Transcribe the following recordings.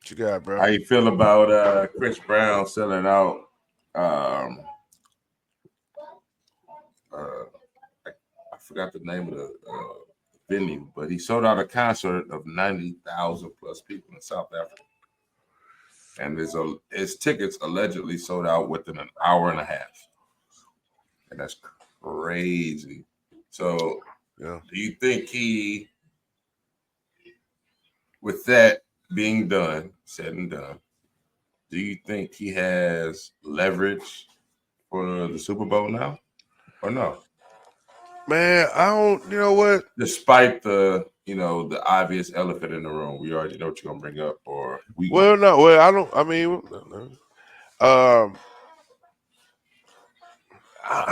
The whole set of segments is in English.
What you got, bro? How you feel about Chris Brown selling out? I forgot the name of the venue, but he sold out a concert of 90,000 plus people in South Africa, and his tickets allegedly sold out within an hour and a half, and that's crazy. So, Yeah. do you think with that being done, said and done, do you think he has leverage for the Super Bowl now, or no? Man, I don't. You know what? Despite the obvious elephant in the room, we already know what you're gonna bring up, or we gonna. Well, no. Well, I don't. I mean,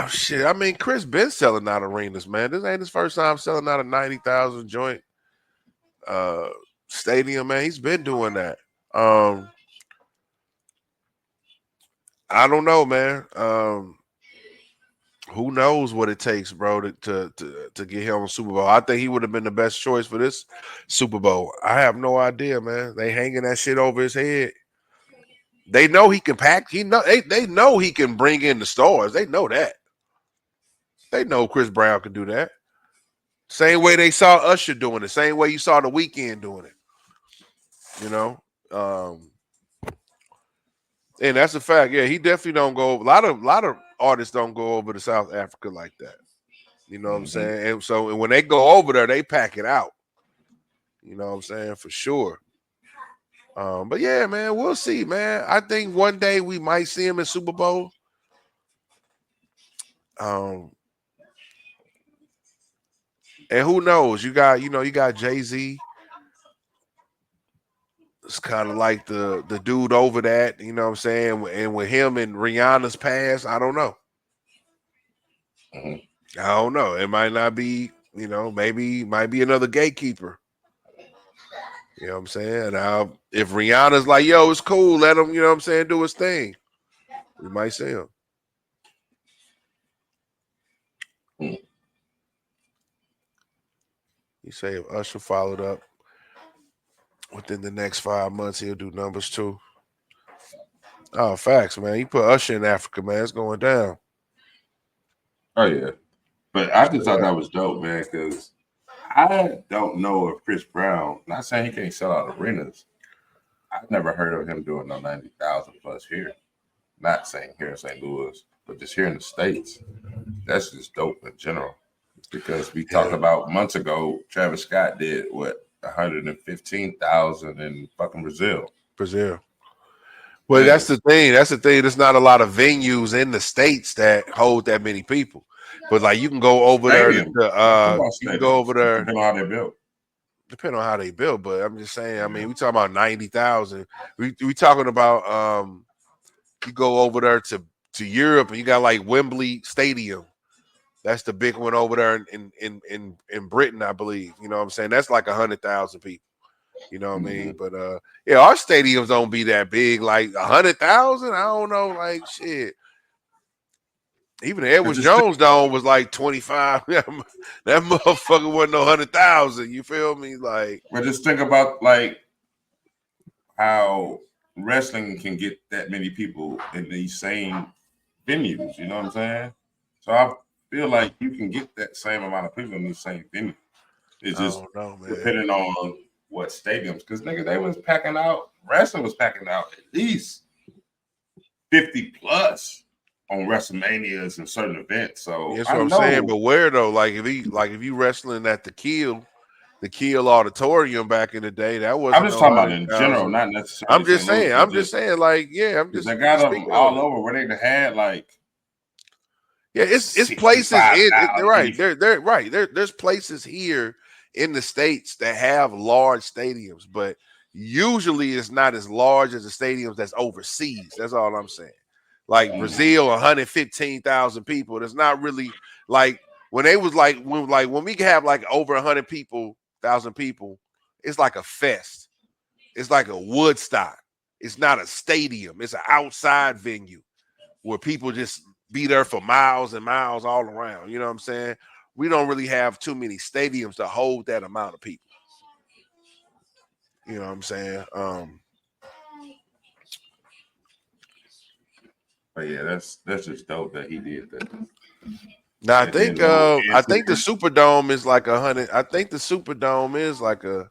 shit. I mean, Chris been selling out arenas, man. This ain't his first time selling out a 90,000 joint stadium, man. He's been doing that. I don't know, man. Who knows what it takes, bro, to get him on Super Bowl. I think he would have been the best choice for this Super Bowl. I have no idea, man. They hanging that shit over his head. They know he can pack. They know he can bring in the stars. They know that. They know Chris Brown can do that. Same way they saw Usher doing it. Same way you saw The Weeknd doing it. You know, and that's a fact. Yeah, he definitely don't go. A lot of artists don't go over to South Africa like that. You know what I'm saying? And so when they go over there, they pack it out. You know what I'm saying? For sure. But yeah, man, we'll see, man. I think one day we might see him in Super Bowl. And who knows? You got Jay-Z. It's kind of like the dude over that, you know what I'm saying? And with him and Rihanna's past, I don't know. I don't know. It might not be, maybe might be another gatekeeper. You know what I'm saying? Now, if Rihanna's like, yo, it's cool, let him, you know what I'm saying, do his thing. We might see him. You say if Usher followed up within the next 5 months, he'll do numbers too. Oh, facts, man. You put Usher in Africa, man. It's going down. Oh yeah, but I just thought that was dope, man. Because I don't know if Chris Brown. Not saying he can't sell out arenas. I've never heard of him doing no 90,000 plus here. Not saying here in St. Louis, but just here in the States. That's just dope in general. Because we talked about months ago, Travis Scott did what 115,000 in fucking Brazil. Well, that's the thing. There's not a lot of venues in the States that hold that many people. But like you can go over there you can go over there. Depending on how they built. Depending on how they built, but I'm just saying, I mean, we talking about 90,000. We talking about you go over there to Europe and you got like Wembley Stadium. That's the big one over there in Britain, I believe. You know what I'm saying? That's like 100,000 people. You know what I mean? But yeah, our stadiums don't be that big. Like 100,000, I don't know. Like shit. Even the Edward Jones Dome was like 25. That motherfucker wasn't no 100,000. You feel me? Like, but just think about like how wrestling can get that many people in these same venues. You know what I'm saying? So I feel like you can get that same amount of people in the same venue. It's just depending on what stadiums. Because nigga, they was packing out. Wrestling was packing out at least 50 plus on WrestleManias and certain events. So that's what I'm saying. But where though? Like if you wrestling at the Kiel Auditorium back in the day, that wasn't. I'm just talking about in general, not necessarily. I'm just saying. Like, yeah, I'm just. They got them all over where they had like. Yeah, it's places. They're right. They're right. There's places here in the States that have large stadiums, but usually it's not as large as the stadiums that's overseas. That's all I'm saying. Like Brazil, 115,000 people. There's not really like when they was like when we have like over 100,000 people, it's like a fest. It's like a Woodstock. It's not a stadium. It's an outside venue where people just be there for miles and miles all around. You know what I'm saying? We don't really have too many stadiums to hold that amount of people. You know what I'm saying? But yeah, that's just dope that he did that. Now And then, I think the Superdome is like 100. I think the Superdome is like the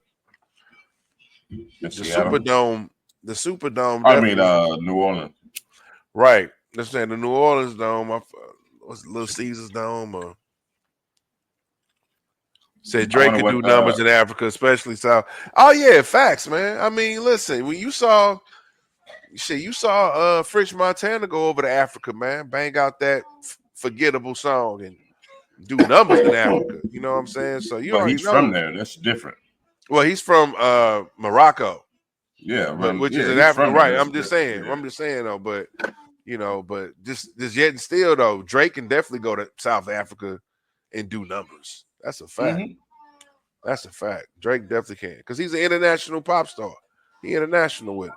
Superdome. The Superdome. I mean, definitely. New Orleans. Right. Let's say the New Orleans Dome. What's Little Caesars Dome? Or said Drake could do numbers in Africa, especially South. Oh yeah, facts, man. I mean, listen, when you saw French Montana go over to Africa, man, bang out that forgettable song and do numbers in Africa. You know what I'm saying? So you already he's know. from there. That's different. Well, he's from Morocco. Yeah, which is in Africa, right? I'm just saying. Yeah. I'm just saying though, but just yet and still though, Drake can definitely go to South Africa and do numbers. That's a fact. Mm-hmm. That's a fact. Drake definitely can because he's an international pop star. He international with it.